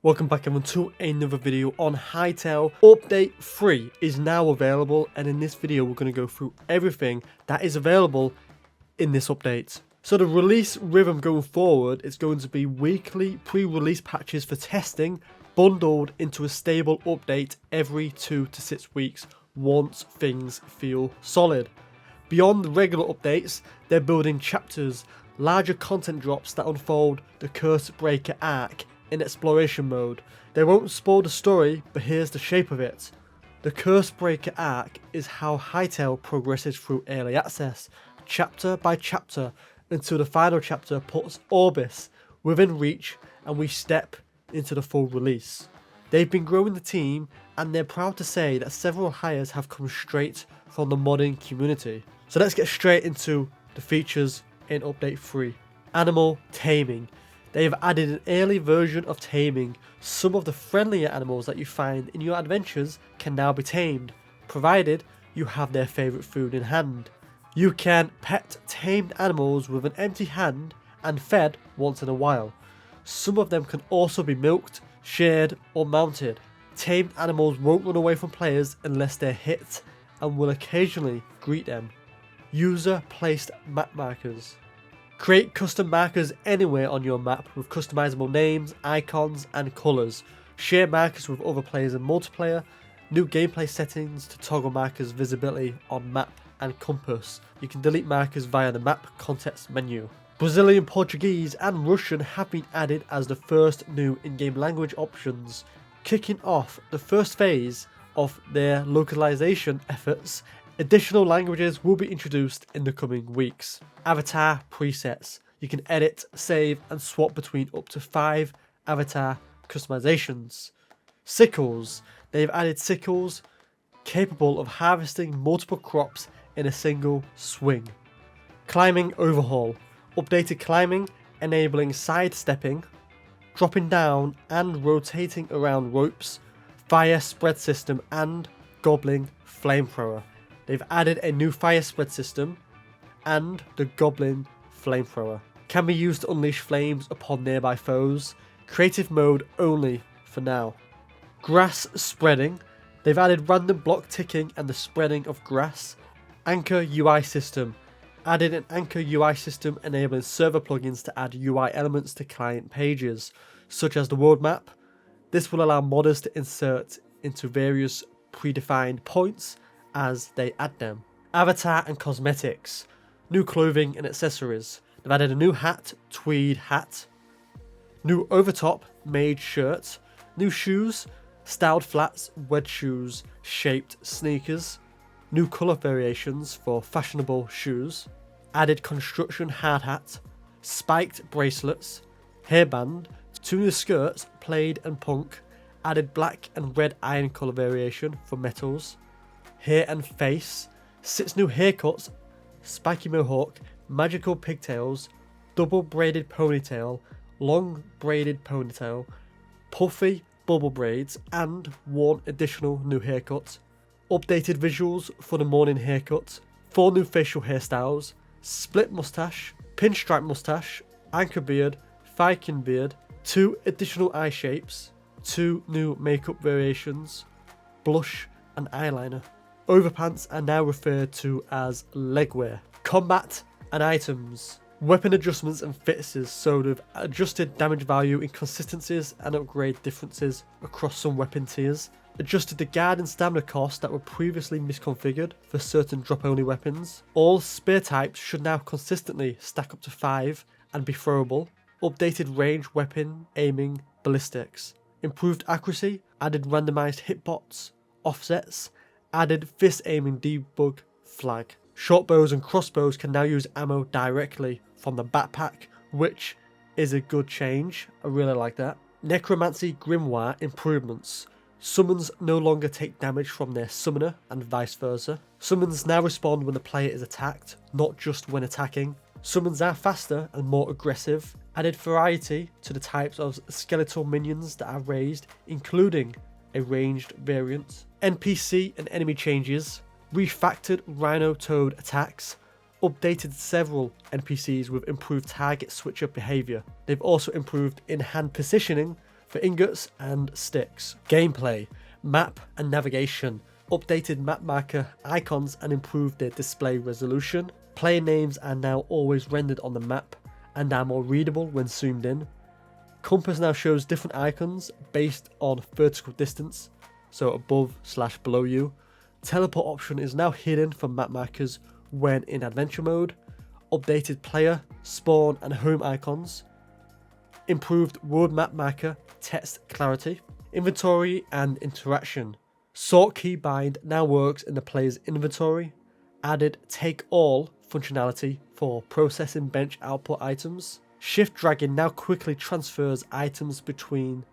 Welcome back everyone to another video on Hytale. Update 3 is now available, and in this video we're going to go through everything that is available in this update. So the release rhythm going forward is going to be weekly pre-release patches for testing, bundled into a stable update every 2 to 6 weeks once things feel solid. Beyond the regular updates, they're building chapters, larger content drops that unfold the Curse Breaker arc in exploration mode. They won't spoil the story, but here's the shape of it. The Curse Breaker arc is how Hytale progresses through early access, chapter by chapter, until the final chapter puts Orbis within reach and we step into the full release. They've been growing the team, and they're proud to say that several hires have come straight from the modding community. So let's get straight into the features in Update 3. Animal taming. They have added an early version of taming. Some of the friendlier animals that you find in your adventures can now be tamed, provided you have their favourite food in hand. You can pet tamed animals with an empty hand and fed once in a while. Some of them can also be milked, shared or mounted. Tamed animals won't run away from players unless they're hit and will occasionally greet them. User placed map markers. Create custom markers anywhere on your map with customizable names, icons and colours. Share markers with other players in multiplayer. New gameplay settings to toggle markers visibility on map and compass. You can delete markers via the map context menu. Brazilian, Portuguese and Russian have been added as the first new in-game language options, kicking off the first phase of their localization efforts. Additional languages will be introduced in the coming weeks. Avatar presets. You can edit, save and swap between up to 5 avatar customizations. Sickles. They've added sickles capable of harvesting multiple crops in a single swing. Climbing overhaul. Updated climbing, enabling sidestepping, dropping down and rotating around ropes, fire spread system and goblin flamethrower. They've added a new fire spread system and the goblin flamethrower. Can be used to unleash flames upon nearby foes. Creative mode only for now. Grass spreading. They've added random block ticking and the spreading of grass. Anchor UI system. Added an Anchor UI system enabling server plugins to add UI elements to client pages, such as the world map. This will allow modders to insert into various predefined points as they add them. Avatar and cosmetics. New clothing and accessories. They've added a new hat, tweed hat. New overtop, mage shirt. New shoes, styled flats, wedge shoes, shaped sneakers. New colour variations for fashionable shoes. Added construction hard hat. Spiked bracelets. Hairband. 2 new skirts, plaid and punk. Added black and red iron colour variation for metals. Hair and face. 6 new haircuts, spiky mohawk, magical pigtails, double braided ponytail, long braided ponytail, puffy bubble braids and 1 additional new haircut. Updated visuals for the morning haircut, 4 new facial hairstyles, split mustache, pinstripe mustache, anchor beard, Viking beard, 2 additional eye shapes, 2 new makeup variations, blush and eyeliner. Overpants are now referred to as legwear. Combat and items. Weapon adjustments and fixes, so they've adjusted damage value inconsistencies and upgrade differences across some weapon tiers. Adjusted the guard and stamina costs that were previously misconfigured for certain drop-only weapons. All spear types should now consistently stack up to 5 and be throwable. Updated range weapon aiming ballistics. Improved accuracy, added randomized hitbox, offsets, added fist aiming debug flag. Short bows and crossbows can now use ammo directly from the backpack, which is a good change. I really like that. Necromancy grimoire improvements. Summons no longer take damage from their summoner and vice versa. Summons now respond when the player is attacked, not just when attacking. Summons are faster and more aggressive. Added variety to the types of skeletal minions that are raised, including a ranged variant. NPC and enemy changes. Refactored Rhino Toad attacks. Updated several NPCs with improved target switcher behaviour. They've also improved in-hand positioning for ingots and sticks. Gameplay, map and navigation, updated map marker icons and improved their display resolution. Player names are now always rendered on the map and are more readable when zoomed in. Compass now shows different icons based on vertical distance, so above/below you. Teleport option is now hidden from map markers when in adventure mode. Updated player, spawn and home icons. Improved world map marker text clarity. Inventory and interaction. Sort keybind now works in the player's inventory. Added take all functionality for processing bench output items. Shift dragging now quickly transfers items between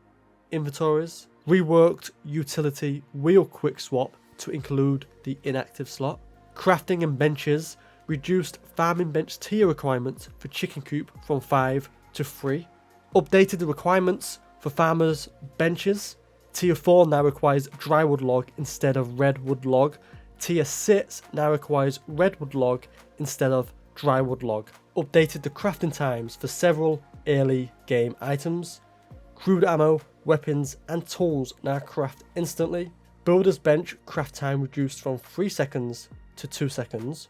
inventories. Reworked utility wheel quick swap to include the inactive slot. Crafting and benches reduced farming bench tier requirements for chicken coop from 5 to 3. Updated the requirements for farmers benches. Tier 4 now requires drywood log instead of redwood log. Tier 6 now requires redwood log instead of drywood log. Updated the crafting times for several early game items. Crude ammo, weapons and tools now craft instantly. Builder's bench craft time reduced from 3 seconds to 2 seconds.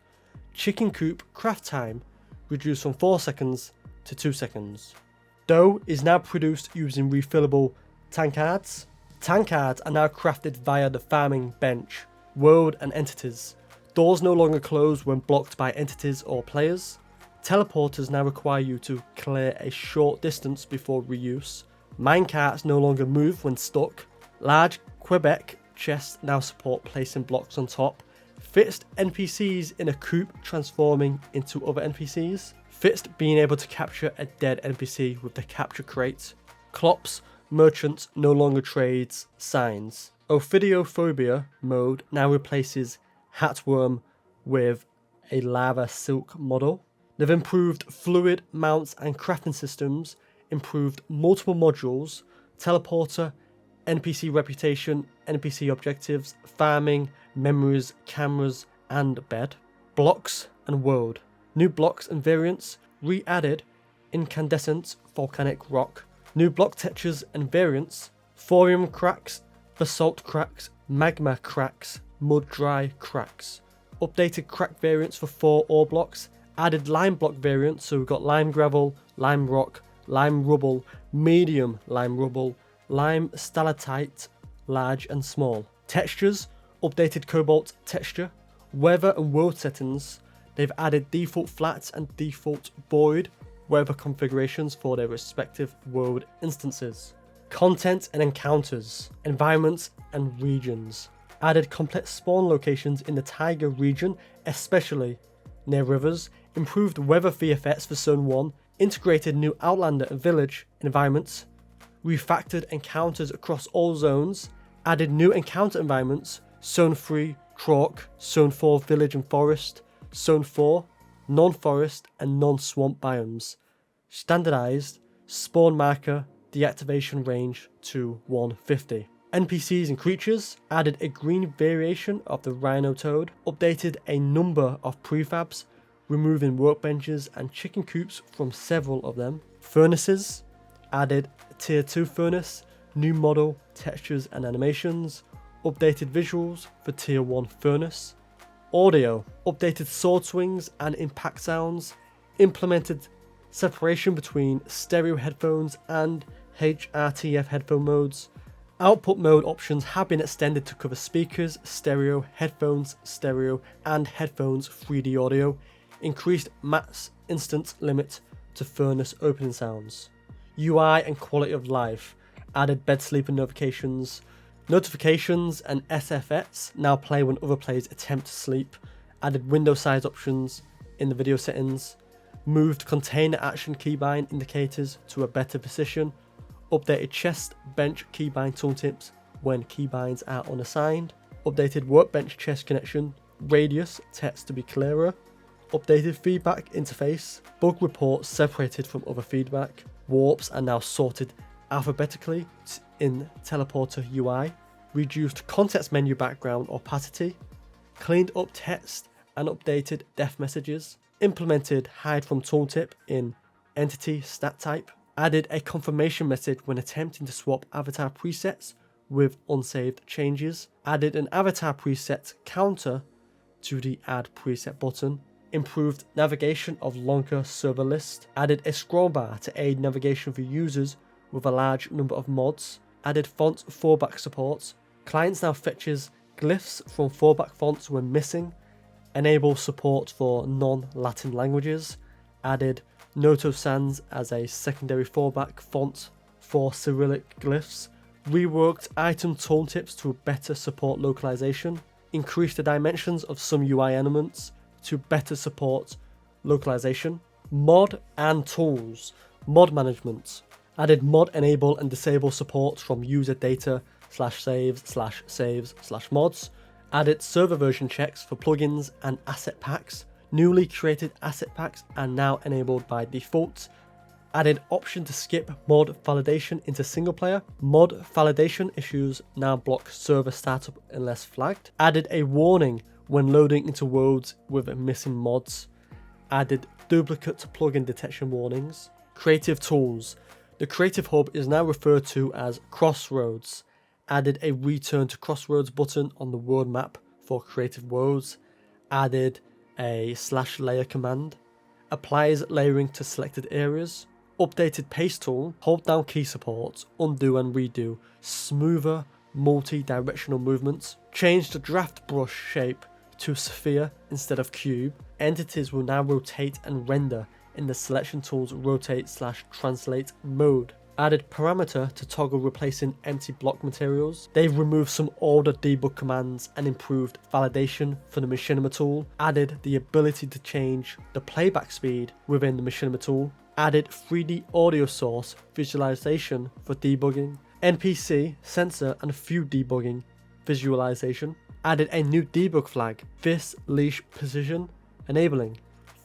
Chicken coop craft time reduced from 4 seconds to 2 seconds. Dough is now produced using refillable tankards. Tankards are now crafted via the farming bench, world and entities. Doors no longer close when blocked by entities or players. Teleporters now require you to clear a short distance before reuse. Minecarts no longer move when stuck. Large Quebec chests now support placing blocks on top. Fixed NPCs in a coop transforming into other NPCs. Fixed being able to capture a dead NPC with the capture crate. Clops, merchants no longer trades signs. Ophidiophobia mode now replaces Hatworm with a lava silk model. They've improved fluid mounts and crafting systems, improved multiple modules, teleporter, NPC reputation, NPC objectives, farming, memories, cameras, and bed. Blocks and world. New blocks and variants, re-added incandescent volcanic rock. New block textures and variants, thorium cracks, basalt cracks, magma cracks, mud dry cracks. Updated crack variants for 4 ore blocks. Added lime block variants, so we've got lime gravel, lime rock, lime rubble, medium lime rubble, lime stalactite, large and small. Textures, updated cobalt texture. Weather and world settings, they've added default flats and default void weather configurations for their respective world instances. Content and encounters, environments and regions. Added complex spawn locations in the taiga region, especially near rivers. Improved weather VFX for Zone 1. Integrated new Outlander and village environments. Refactored encounters across all zones. Added new encounter environments. Zone 3, Chalk. Zone 4, village and forest. Zone 4, non-forest and non-swamp biomes. Standardized spawn marker deactivation range to 150. NPCs and creatures, added a green variation of the rhino toad, updated a number of prefabs, removing workbenches and chicken coops from several of them. Furnaces, added a tier 2 furnace, new model, textures and animations, updated visuals for tier 1 furnace. Audio, updated sword swings and impact sounds, implemented separation between stereo headphones and HRTF headphone modes. Output mode options have been extended to cover speakers, stereo, headphones, stereo, and headphones 3D audio. Increased max instance limit to furnace opening sounds. UI and quality of life, added bed sleeper notifications. Notifications and SFX now play when other players attempt to sleep. Added window size options in the video settings. Moved container action keybind indicators to a better position. Updated chest bench keybind tooltips when keybinds are unassigned. Updated workbench chest connection radius text to be clearer. Updated feedback interface. Bug reports separated from other feedback. Warps are now sorted alphabetically in teleporter UI. Reduced context menu background opacity. Cleaned up text and updated def messages. Implemented hide from tooltip in entity stat type. Added a confirmation message when attempting to swap avatar presets with unsaved changes. Added an avatar preset counter to the add preset button. Improved navigation of longer server list. Added a scroll bar to aid navigation for users with a large number of mods. Added font fallback support. Clients now fetches glyphs from fallback fonts when missing. Enable support for non-Latin languages. Added Noto Sans as a secondary fallback font for Cyrillic glyphs. Reworked item tooltips to better support localization. Increased the dimensions of some UI elements to better support localization. Mod and tools. Mod management. Added mod enable and disable support from user data /saves/mods. Added server version checks for plugins and asset packs. Newly created asset packs are now enabled by default. Added option to skip mod validation into single player. Mod validation issues now block server startup unless flagged. Added a warning when loading into worlds with missing mods. Added duplicate plugin detection warnings. Creative tools. The Creative Hub is now referred to as Crossroads. Added a return to Crossroads button on the world map for creative worlds. Added a /layer command. Applies layering to selected areas. Updated paste tool. Hold down key support. Undo and redo. Smoother multi-directional movements. Changed the draft brush shape to sphere instead of cube. Entities will now rotate and render in the selection tool's rotate/translate mode. Added parameter to toggle replacing empty block materials. They've removed some older debug commands and improved validation for the machinima tool. Added the ability to change the playback speed within the machinima tool. Added 3D audio source visualization for debugging. NPC, sensor and view debugging visualization. Added a new debug flag, this leash position, enabling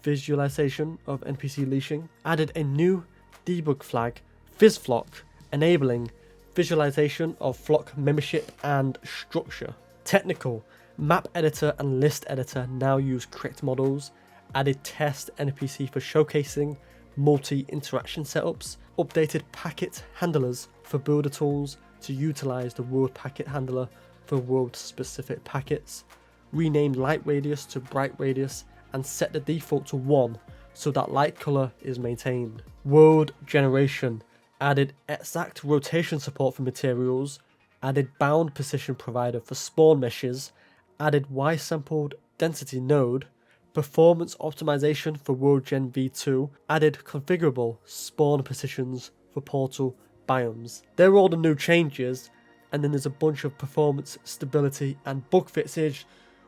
visualization of NPC leashing. Added a new debug flag, FizzFlock, enabling visualization of flock membership and structure. Technical, map editor and list editor now use correct models. Added test NPC for showcasing multi-interaction setups. Updated packet handlers for builder tools to utilize the world packet handler for world specific packets. Renamed light radius to bright radius and set the default to 1 so that light color is maintained. World generation. Added exact rotation support for materials. Added bound position provider for spawn meshes. Added Y-sampled density node. Performance optimization for World Gen V2. Added configurable spawn positions for portal biomes. They're all the new changes, and then there's a bunch of performance, stability and bug fixes,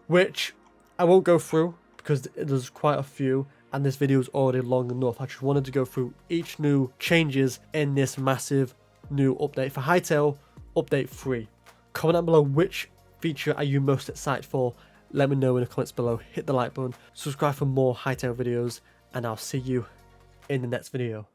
which I won't go through because there's quite a few and this video is already long enough. I just wanted to go through each new changes in this massive new update for Hytale update 3. Comment down below which feature are you most excited for. Let me know in the comments below. Hit the like button, subscribe for more Hytale videos, and I'll see you in the next video.